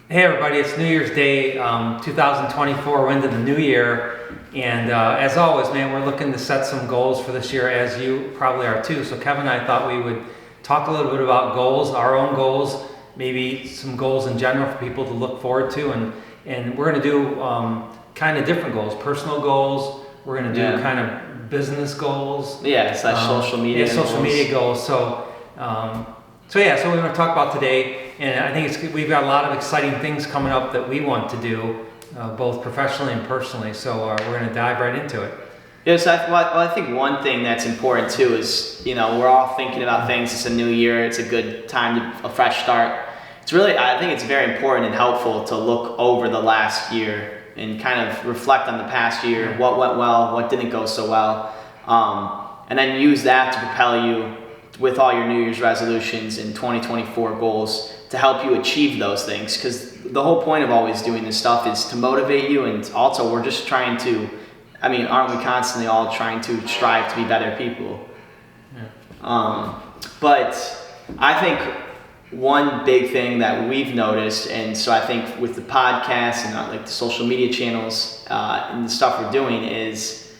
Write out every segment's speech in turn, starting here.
Hey everybody, it's New Year's Day, 2024, we're into the new year, and as always, man, we're looking to set some goals for this year, as you probably are too. So Kevin and I thought we would talk a little bit about goals, our own goals, maybe some goals in general for people to look forward to, and we're going to do kind of different goals, personal goals, we're going to do kind of business goals. Yeah, it's like social media goals. Social media goals. So we're going to talk about today. And I think we've got a lot of exciting things coming up that we want to do, both professionally and personally. So we're going to dive right into it. Yes, I think one thing that's important too is, we're all thinking about things. It's a new year. It's a good time a fresh start. I think it's very important and helpful to look over the last year and kind of reflect on the past year, what went well, what didn't go so well, and then use that to propel you with all your New Year's resolutions and 2024 goals to help you achieve those things, because the whole point of always doing this stuff is to motivate you, and also we're just trying to, aren't we constantly all trying to strive to be better people? Yeah. But I think one big thing that we've noticed, and so I think with the podcast and like the social media channels and the stuff we're doing is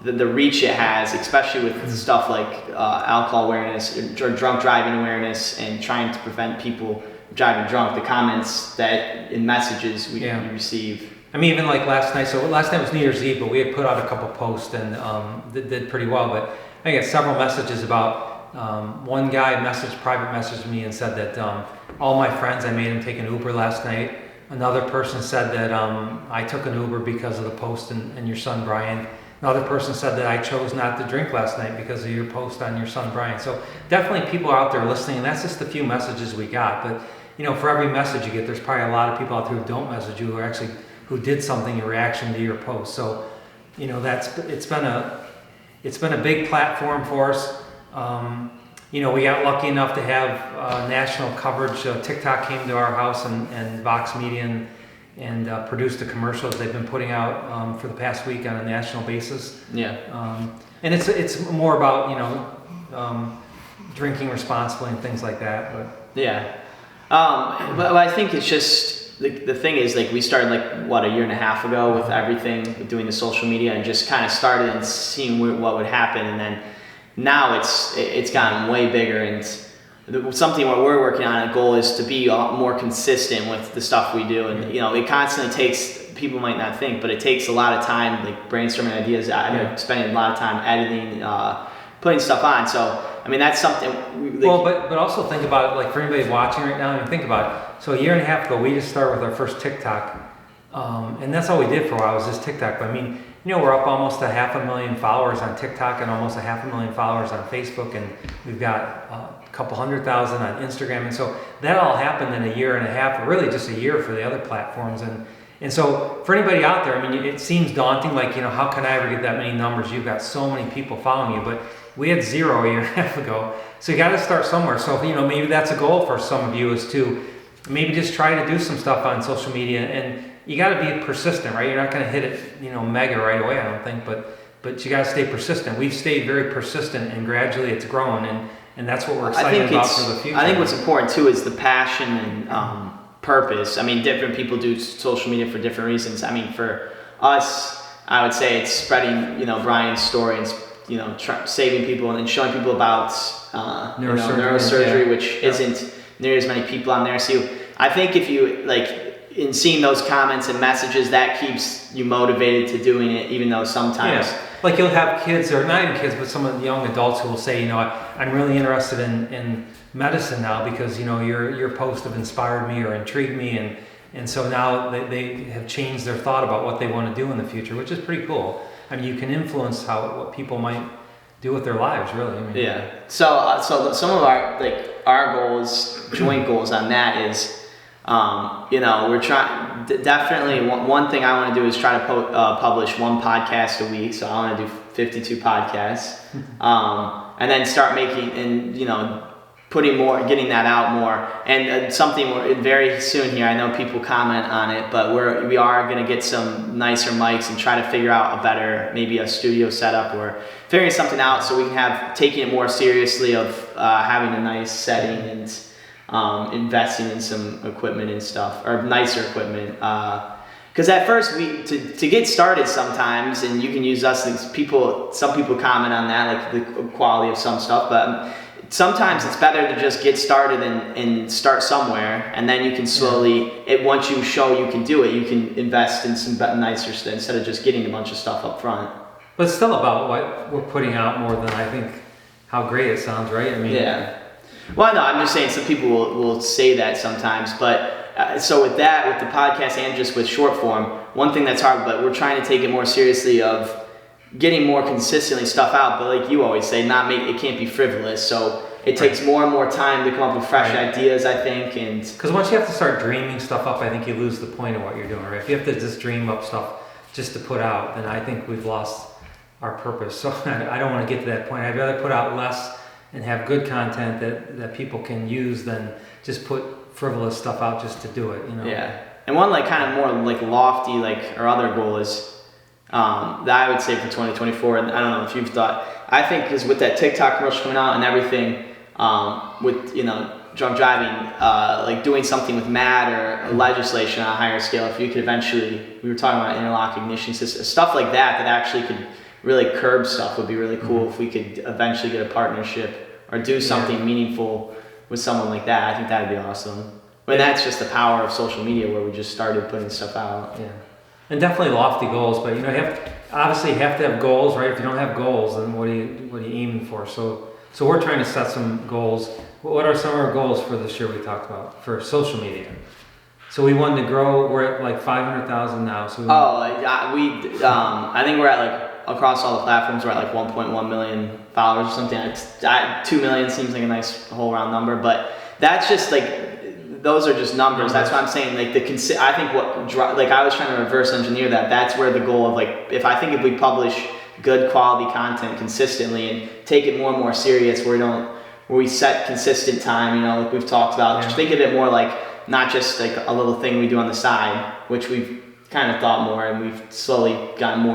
the reach it has, especially with stuff like alcohol awareness or drunk driving awareness and trying to prevent people driving drunk, the comments that in messages we receive. Even like last night, so last night was New Year's Eve, but we had put out a couple posts and did pretty well, but I got several messages about, one guy private messaged me and said that all my friends, I made him take an Uber last night. Another person said that I took an Uber because of the post and your son Brian. Another person said that I chose not to drink last night because of your post on your son Brian. So definitely people out there listening, and that's just a few messages we got. But for every message you get, there's probably a lot of people out there who don't message you, who did something in reaction to your post. So it's been a big platform for us. We got lucky enough to have national coverage. TikTok came to our house and Vox Media and produced the commercials they've been putting out for the past week on a national basis. Yeah. And it's more about drinking responsibly and things like that. But yeah. But I think it's just the thing is, like, we started a year and a half ago with everything, doing the social media, and just kind of started and seeing what would happen, and then now it's gotten way bigger, and something what we're working on, a goal is to be more consistent with the stuff we do. And it constantly takes, people might not think, but it takes a lot of time, like brainstorming ideas, spending a lot of time editing, putting stuff on. So that's something but also think about it, like for anybody watching right now, think about it. So a year and a half ago we just started with our first TikTok, and that's all we did for a while, was just TikTok. But we're up almost 500,000 followers on TikTok and almost 500,000 followers on Facebook, and we've got a couple 100,000 on Instagram. And so that all happened in a year and a half, or really just a year for the other platforms. And so for anybody out there, it seems daunting, like, how can I ever get that many numbers? You've got so many people following you, but we had 0 a year and a half ago. So you got to start somewhere. So, maybe that's a goal for some of you, is to maybe just try to do some stuff on social media, and you got to be persistent, right? You're not going to hit it, mega right away, I don't think, but you got to stay persistent. We've stayed very persistent, and gradually it's grown, and that's what we're excited about for the future. I think what's important too is the passion and purpose. Different people do social media for different reasons. For us, I would say it's spreading, Brian's story, and saving people and showing people about neurosurgery, which isn't near as many people on there. So I think if you in seeing those comments and messages, that keeps you motivated to doing it, even though sometimes like you'll have kids, or not even kids, but some of the young adults who will say, I'm really interested in medicine now because your post have inspired me or intrigued me, and so now they have changed their thought about what they want to do in the future, which is pretty cool. You can influence what people might do with their lives, really. Yeah. So some of our goals, joint goals on that is, we're trying, definitely one thing I want to do is try to publish one podcast a week. So I want to do 52 podcasts, and then start making, and putting more, getting that out more, and something very soon here. I know people comment on it, but we are going to get some nicer mics and try to figure out a better, maybe a studio setup, or figuring something out so we can taking it more seriously of having a nice setting and investing in some equipment and stuff, or nicer equipment. Because at first, to get started sometimes, and you can use us, some people comment on that, like the quality of some stuff, but sometimes it's better to just get started and start somewhere, and then you can slowly, once you show you can do it, you can invest in some nicer stuff instead of just getting a bunch of stuff up front. But it's still about what we're putting out more than I think how great it sounds, right? I mean, yeah. Well, no, I'm just saying some people will say that sometimes, but so with that, with the podcast and just with short form, one thing that's hard, but we're trying to take it more seriously of getting more consistently stuff out, but like you always say, it can't be frivolous, so it takes more and more time to come up with fresh ideas, I think, and... Because once you have to start dreaming stuff up, I think you lose the point of what you're doing, right? If you have to just dream up stuff just to put out, then I think we've lost our purpose. So I don't want to get to that point. I'd rather put out less and have good content that people can use than just put frivolous stuff out just to do it, you know? Yeah. And one like kind of more like lofty, like our other goal is that I would say for 2024, and I don't know if you've thought, I think because with that TikTok commercial coming out and everything, with, you know, drunk driving, like doing something with MAD or legislation on a higher scale, if you could eventually, we were talking about interlock ignition systems, stuff like that actually could really curb stuff would be really cool if we could eventually get a partnership or do something meaningful with someone like that. I think that'd be awesome. But that's just the power of social media where we just started putting stuff out. Yeah. And definitely lofty goals, but you know, you have to have goals, right? If you don't have goals, then what are you aiming for? So we're trying to set some goals. What are some of our goals for this year we talked about for social media? So we wanted to grow. We're at like 500,000 now. So I think we're at like across all the platforms we're at like 1.1 million followers or something. 2 million seems like a nice whole round number, but that's just like those are just numbers. That's what I'm saying. Like I think I was trying to reverse engineer that. That's where the goal of like if we publish good quality content consistently and take it more and more serious, where we set consistent time, you know, like we've talked about. Just think of it more like not just like a little thing we do on the side, which we've kind of thought more and we've slowly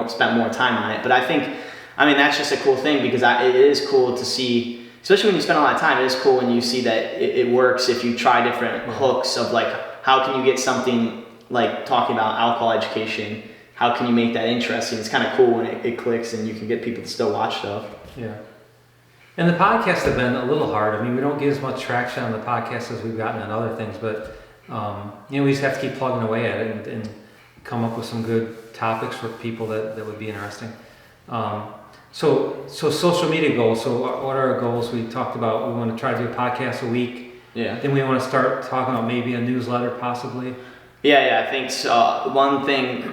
spent more time on it. But I think, that's just a cool thing because it is cool to see, especially when you spend a lot of time, it is cool when you see that it works if you try different hooks of like, how can you get something like talking about alcohol education, how can you make that interesting? It's kind of cool when it clicks and you can get people to still watch stuff. Yeah. And the podcasts have been a little hard. We don't get as much traction on the podcast as we've gotten on other things, but we just have to keep plugging away at it and come up with some good topics for people that would be interesting. So social media goals. So what are our goals? We talked about we want to try to do a podcast a week. Yeah. Then we want to start talking about maybe a newsletter possibly. Yeah, I think so. One thing,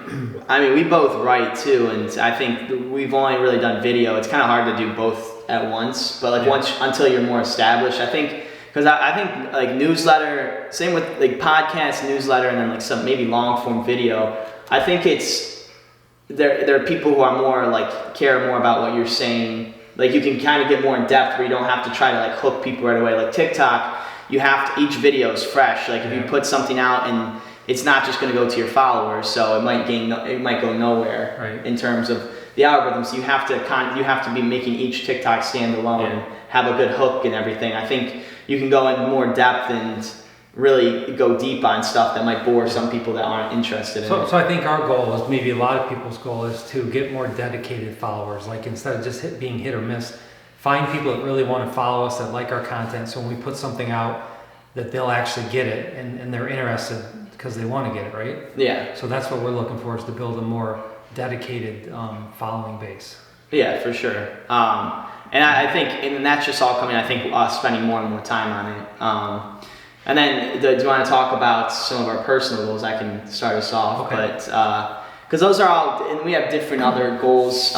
we both write too, and I think we've only really done video. It's kind of hard to do both at once, but until you're more established, I think, because I think like newsletter, same with like podcast, newsletter, and then like some maybe long form video. I think there are people who are more like care more about what you're saying. Like you can kind of get more in depth where you don't have to try to like hook people right away. Like TikTok, each video is fresh. Like if you put something out and it's not just going to go to your followers, so it might go nowhere in terms of the algorithms. You have to be making each TikTok stand alone, have a good hook and everything. I think you can go in more depth and really go deep on stuff that might bore some people that aren't interested in it. So I think our goal is, maybe a lot of people's goal is to get more dedicated followers. Like instead of just being hit or miss, find people that really want to follow us, that like our content. So when we put something out, that they'll actually get it and they're interested because they want to get it, right? Yeah. So that's what we're looking for, is to build a more dedicated following base. Yeah, for sure. And I think, and that's just all coming, I think, us spending more and more time on it. And then, do you want to talk about some of our personal goals? I can start us off. Okay. But, because those are all, and we have different other goals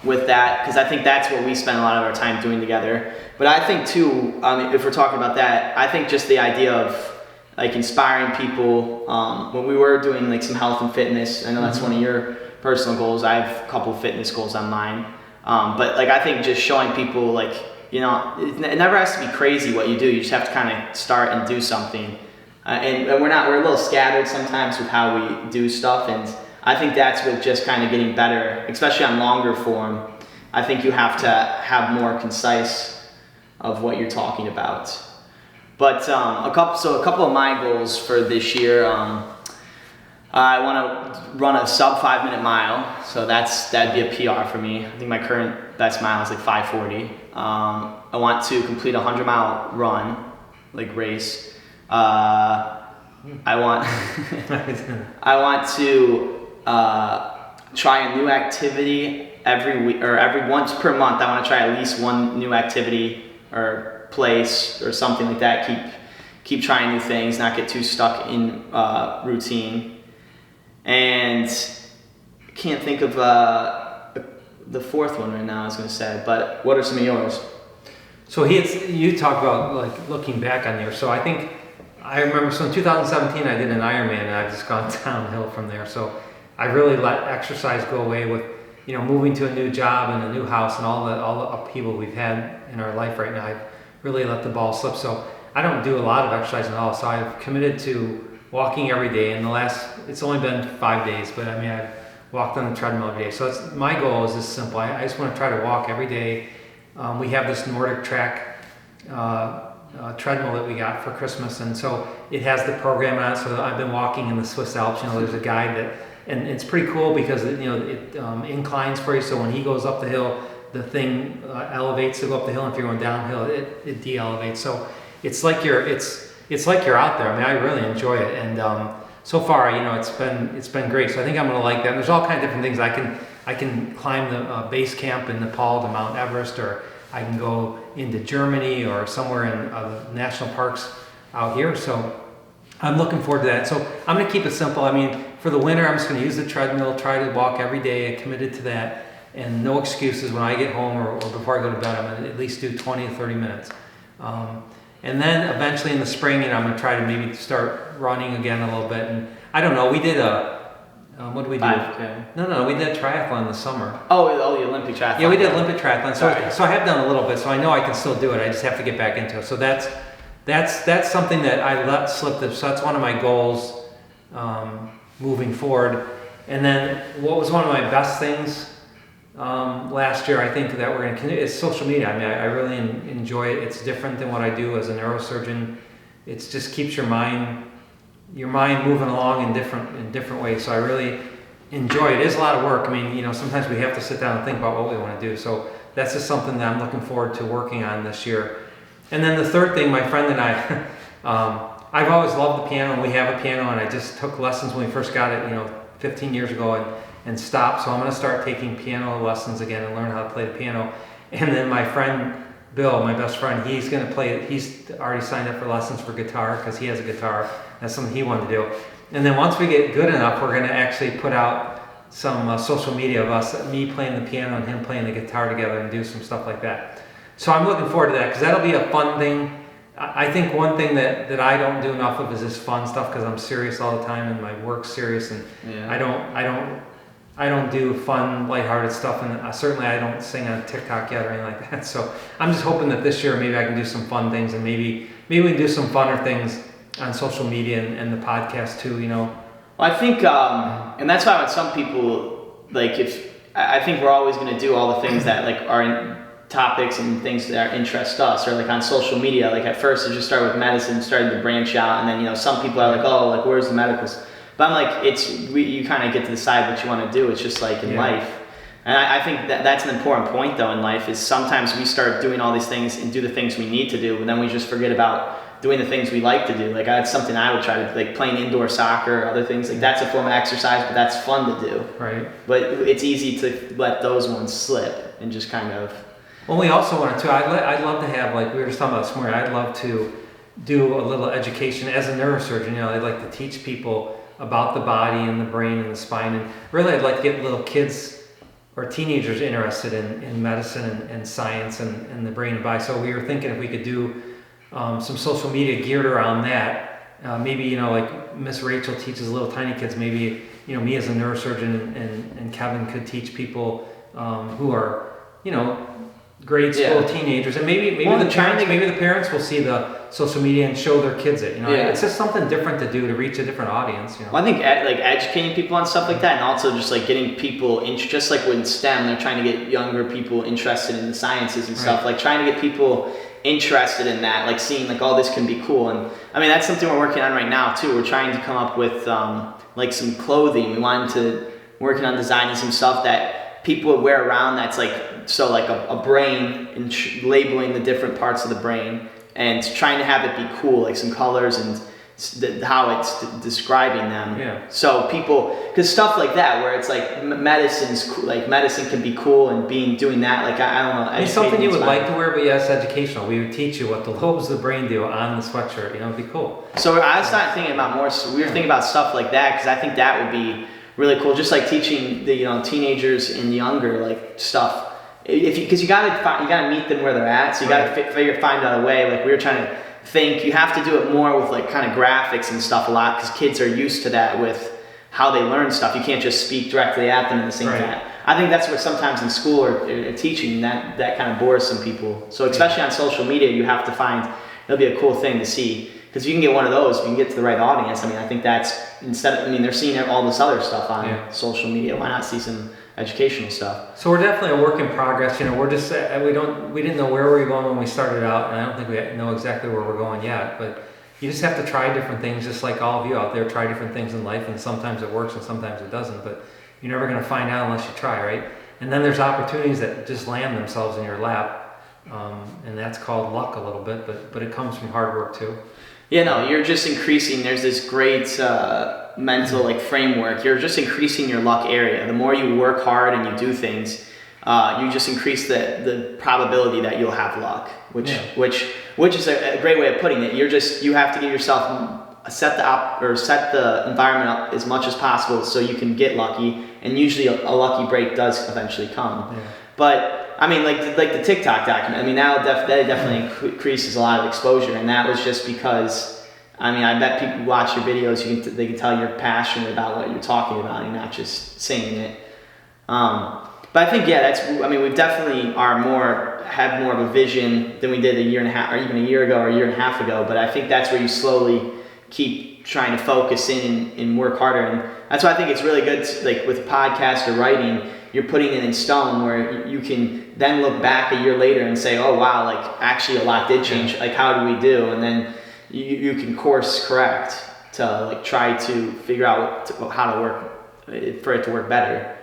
with that, because I think that's what we spend a lot of our time doing together. But I think too, if we're talking about that, I think just the idea of like inspiring people, when we were doing like some health and fitness, I know that's one of your personal goals. I have a couple of fitness goals on mine. But like, I think just showing people like, it never has to be crazy what you do. You just have to kind of start and do something. And we're a little scattered sometimes with how we do stuff. And I think that's with just kind of getting better, especially on longer form. I think you have to have more concise of what you're talking about. But a couple of my goals for this year. I want to run a sub 5-minute mile, so that'd be a PR for me. I think my current best mile is like 5:40. I want to complete a 100-mile run, like race. I want to try a new activity every week or every once per month. I want to try at least one new activity or place or something like that. Keep trying new things, not get too stuck in routine. And I can't think of the fourth one right now, I was going to say, but what are some of yours? So you talk about like looking back on there. So I remember, so in 2017 I did an Ironman and I've just gone downhill from there. So I really let exercise go away with, moving to a new job and a new house and all the upheaval we've had in our life right now. I've really let the ball slip. So I don't do a lot of exercise at all. So I've committed to walking every day. And it's only been 5 days, but I mean, I've walked on the treadmill every day. So my goal is just simple. I just want to try to walk every day. We have this Nordic track treadmill that we got for Christmas, and so it has the program on it. So I've been walking in the Swiss Alps. There's a guide and it's pretty cool because it inclines for you. So when he goes up the hill, the thing elevates to go up the hill. And if you're going downhill, it de-elevates. So it's like you're out there. I mean, I really enjoy it, and so far, it's been great. So I think I'm going to like that. And there's all kinds of different things. I can climb the base camp in Nepal to Mount Everest, or I can go into Germany or somewhere in the national parks out here. So I'm looking forward to that. So I'm going to keep it simple. I mean, for the winter, I'm just going to use the treadmill, try to walk every day. I committed to that, and no excuses. When I get home or before I go to bed, I'm going to at least do 20 to 30 minutes. And then eventually in the spring, I'm going to try to maybe start running again a little bit. And I don't know, we did what did we do? 5K. No, we did triathlon in the summer. Oh, the Olympic triathlon. Yeah, we did Olympic triathlon. So I have done a little bit, so I know I can still do it. I just have to get back into it. So that's something that I let slip. So that's one of my goals moving forward. And then what was one of my best things last year, I think that we're going to continue, is social media. I mean, I really enjoy it. It's different than what I do as a neurosurgeon. It just keeps your mind moving along in different ways. So I really enjoy it. It is a lot of work. I mean, sometimes we have to sit down and think about what we want to do. So that's just something that I'm looking forward to working on this year. And then the third thing, my friend and I, I've always loved the piano, and we have a piano, and I just took lessons when we first got it, 15 years ago, and stopped. So I'm going to start taking piano lessons again and learn how to play the piano. And then my friend Bill, my best friend, he's going to play it. He's already signed up for lessons for guitar because he has a guitar. That's something he wanted to do. And then once we get good enough, we're going to actually put out some social media of us, me playing the piano and him playing the guitar together, and do some stuff like that. So I'm looking forward to that because that'll be a fun thing. I think one thing that I don't do enough of is this fun stuff, because I'm serious all the time and my work's serious, and I don't do fun, lighthearted stuff, and certainly I don't sing on TikTok yet or anything like that. So I'm just hoping that this year maybe I can do some fun things, and maybe we can do some funner things on social media and the podcast too. Well, I think, and that's why when some people I think we're always going to do all the things that are in topics and things that interest us, or on social media. At first it just started with medicine, started to branch out, and then some people are where's the medicals? But I'm you kind of get to decide what you want to do. It's just in life. And I think that's an important point though in life, is sometimes we start doing all these things and do the things we need to do, but then we just forget about doing the things we like to do. That's something I would try to playing indoor soccer, other things. That's a form of exercise, but that's fun to do. Right. But it's easy to let those ones slip and just kind of. Well, we also wanted to. I'd love to have, we were just talking about this morning, I'd love to do a little education as a neurosurgeon. I'd like to teach people about the body and the brain and the spine, and really I'd like to get little kids or teenagers interested in medicine and science and the brain and body. So we were thinking if we could do some social media geared around that. Maybe Miss Rachel teaches little tiny kids. Maybe me as a neurosurgeon and Kevin could teach people who are grade school teenagers, and maybe the parents will see the social media and show their kids it. It's just something different to do to reach a different audience. Well, I think educating people on stuff like that, and also just getting people just with STEM, they're trying to get younger people interested in the sciences and stuff. Trying to get people interested in that, like seeing like, oh, this can be cool. And I mean, that's something we're working on right now too. We're trying to come up with like some clothing. We wanted to working on designing some stuff that people would wear around. That's like like a brain and labeling the different parts of the brain and trying to have it be cool, like some colors and how it's describing them. Yeah. So people, because stuff like that, where it's like medicine's cool, like medicine can be cool, and doing that, like I don't know. It's something you would like to wear, but yes, educational. We would teach you what the lobes of the brain do on the sweatshirt. It'd be cool. So I was not thinking about more. We were thinking about stuff like that because I think that would be really cool. Just like teaching the teenagers and younger like stuff. Because you gotta meet them where they're at. So you gotta find out a way. Like we were trying to think, you have to do it more with like kind of graphics and stuff a lot because kids are used to that with how they learn stuff. You can't just speak directly at them in the same time. I think that's what sometimes in school or teaching that kind of bores some people. So especially on social media, you have to find, it'll be a cool thing to see. Because if you can get one of those, if you can get to the right audience, I mean, I think that's, they're seeing all this other stuff on social media. Why not see some educational stuff? So we're definitely a work in progress. We're just, we didn't know where we were going when we started out, and I don't think we know exactly where we're going yet, but you just have to try different things, just like all of you out there try different things in life, and sometimes it works and sometimes it doesn't, but you're never going to find out unless you try, right? And then there's opportunities that just land themselves in your lap, and that's called luck a little bit, but it comes from hard work too. Yeah, no, you're just increasing. There's this great mental like framework. You're just increasing your luck area. The more you work hard and you do things, you just increase the probability that you'll have luck. Which is a great way of putting it. You have to give yourself set the environment up as much as possible so you can get lucky. And usually a lucky break does eventually come. Yeah. But I mean, like the TikTok document. I mean, that definitely increases a lot of exposure, and that was just because, I mean, I bet people who watch your videos, they can tell you're passionate about what you're talking about, and not just saying it. But I think we definitely have more of a vision than we did a year and a half, or even a year ago, or a year and a half ago. But I think that's where you slowly keep trying to focus in and work harder, and that's why I think it's really good to, like with podcast or writing. You're putting it in stone where you can then look back a year later and say, oh wow, like actually a lot did change. Like how do we do? And then you can course correct to like try to figure out how to work for it to work better.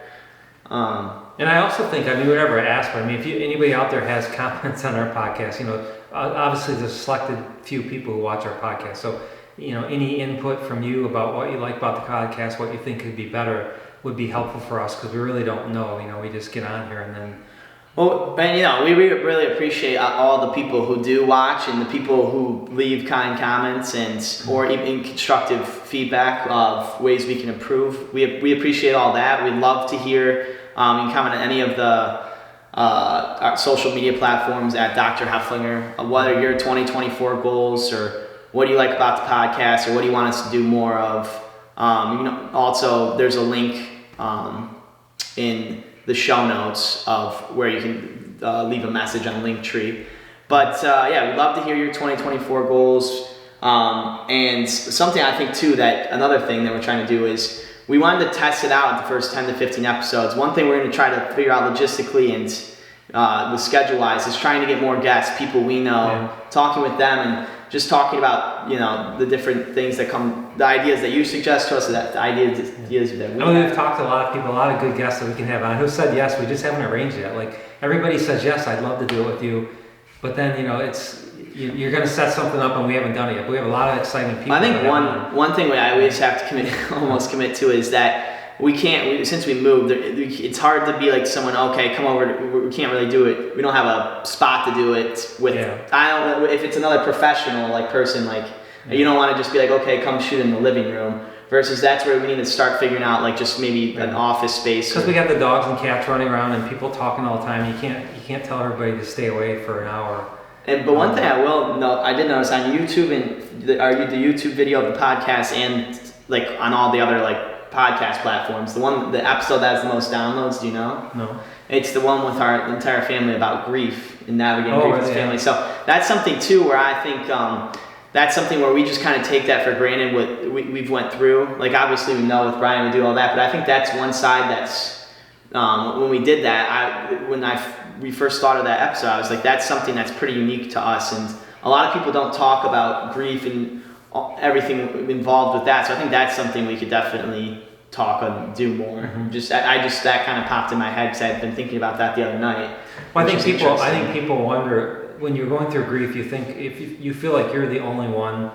And I also think, whenever I ask, if anybody out there has comments on our podcast, obviously there's a selected few people who watch our podcast. So, any input from you about what you like about the podcast, what you think could be better, would be helpful for us because we really don't know. We just get on here and then. Well, and we really appreciate all the people who do watch and the people who leave kind comments or even constructive feedback of ways we can improve. We appreciate all that. We'd love to hear. You can comment on any of the our social media platforms at Dr. Hoeflinger. What are your 2024 goals, or what do you like about the podcast, or what do you want us to do more of? Also, there's a link in the show notes of where you can leave a message on Linktree. But we'd love to hear your 2024 goals. And something I think too, that another thing that we're trying to do is we wanted to test it out in the first 10 to 15 episodes. One thing we're going to try to figure out logistically and with schedule-wise is trying to get more guests, people we know, talking with them and just talking about, the different things that come, the ideas that you suggest to us, the ideas that we have. We've talked to a lot of people, a lot of good guests that we can have on who said yes. We just haven't arranged it yet. Like everybody says yes, I'd love to do it with you, but then you're going to set something up and we haven't done it yet. But we have a lot of exciting people. I think one thing we always have to almost commit to is that we can't, since we moved, it's hard to be like someone, okay, come over, we can't really do it. We don't have a spot to do it with. I don't know if it's another professional person, you don't want to just be like, okay, come shoot in the living room. Versus that's where we need to start figuring out just maybe an office space. Because we got the dogs and cats running around and people talking all the time. You can't tell everybody to stay away for an hour. But one thing I did notice on YouTube and the YouTube video of the podcast and on all the other podcast platforms, the episode that has the most downloads, do you know? No. It's the one with our entire family about grief and navigating grief as a family. So that's something too where I think that's something where we just kind of take that for granted. What we've went through, obviously we know with Brian we do all that, but I think that's one side that's when we did that. When I we first started that episode, I was like, that's something that's pretty unique to us, and a lot of people don't talk about grief and everything involved with that. So I think that's something we could definitely talk and do more. That kind of popped in my head because I'd been thinking about that the other night. Well, I think people wonder, when you're going through grief, you think, if you feel like you're the only one,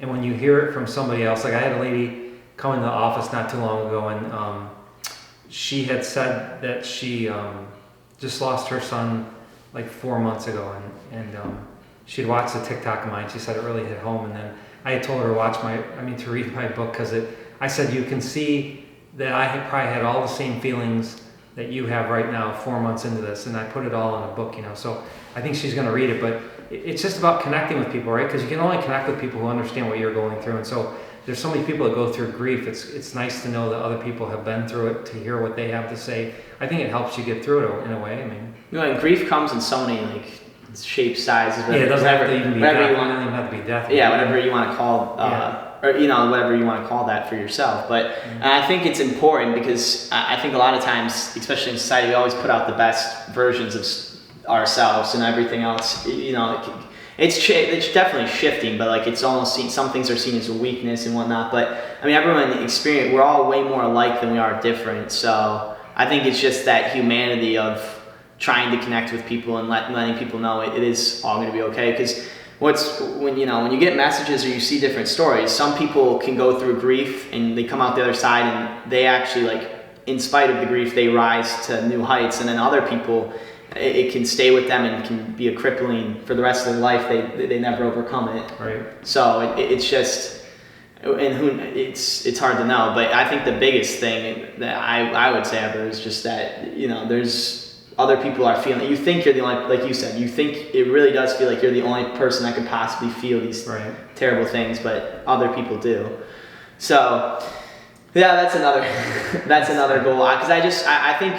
and when you hear it from somebody else, like I had a lady come into the office not too long ago, and she had said that she just lost her son like 4 months ago, and she'd watched the TikTok of mine. She said it really hit home, and then I had told her to read my book, because I said, you can see that I had probably had all the same feelings that you have right now 4 months into this, and I put it all in a book, so I think she's going to read it. But it's just about connecting with people, right? Because you can only connect with people who understand what you're going through, and so there's so many people that go through grief. It's nice to know that other people have been through it, to hear what they have to say. I think it helps you get through it in a way. I mean, and grief comes in so many like shapes, sizes. It doesn't have to even be death. It doesn't even have to be death. Yeah, whatever you want to call, or whatever you want to call that for yourself. But I think it's important, because I think a lot of times, especially in society, we always put out the best versions of ourselves, and everything else. It's definitely shifting, but like it's almost some things are seen as a weakness and whatnot. But I mean, we're all way more alike than we are different. So I think it's just that humanity of trying to connect with people and letting people know it is all going to be okay. Because when you get messages or you see different stories, some people can go through grief and they come out the other side and they actually, like, in spite of the grief, they rise to new heights. And then other people, it can stay with them and can be a crippling for the rest of their life. They never overcome it. Right. So it's just, and it's hard to know. But I think the biggest thing that I would say ever is just that, there's other people are feeling. You think you're the only, like you said, you think it really does feel like you're the only person that could possibly feel these terrible things, but other people do. So yeah, that's another goal. Because I think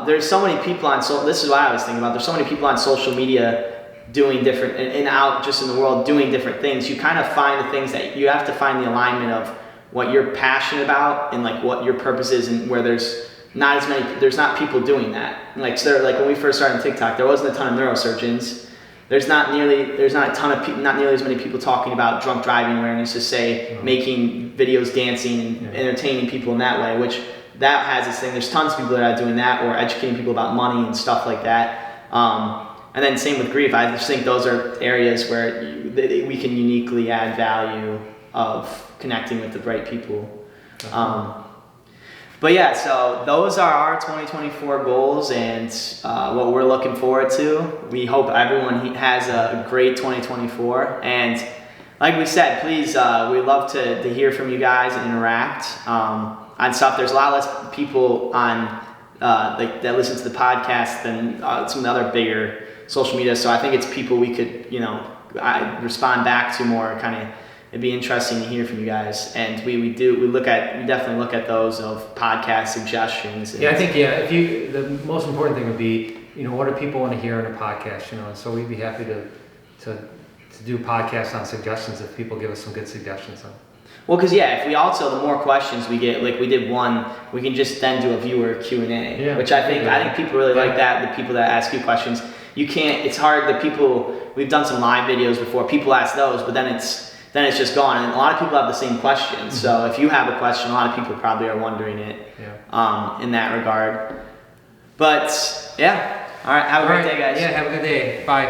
there's so many people this is what I was thinking about. There's so many people on social media doing different and out just in the world doing different things. You kind of find the things that you have to find the alignment of what you're passionate about and like what your purpose is, and where there's not people doing that. Like, so like when we first started on TikTok, there wasn't a ton of neurosurgeons. There's not nearly as many people talking about drunk driving awareness as say making videos, dancing, and entertaining people in that way, which that has its thing. There's tons of people that are doing that, or educating people about money and stuff like that. And then same with grief. I just think those are areas where we can uniquely add value of connecting with the right people. But yeah, so those are our 2024 goals and what we're looking forward to. We hope everyone has a great 2024. And like we said, please, we'd love to hear from you guys and interact on stuff. There's a lot less people on that listen to the podcast than some of the other bigger social media. So I think it's people we could, respond back to more. It'd be interesting to hear from you guys, and we definitely look at those of podcast suggestions. I think the most important thing would be, what do people want to hear in a podcast, and so we'd be happy to do podcasts on suggestions if people give us some good suggestions on. Well, because if we also, the more questions we get, like we did one, we can just then do a viewer Q&A, which I think people really like that. The people that ask you questions, it's hard. The people, we've done some live videos before, people ask those, but then it's just gone. And a lot of people have the same questions. So if you have a question, a lot of people probably are wondering it in that regard. But all right, have a great day, guys. Yeah, have a good day. Bye.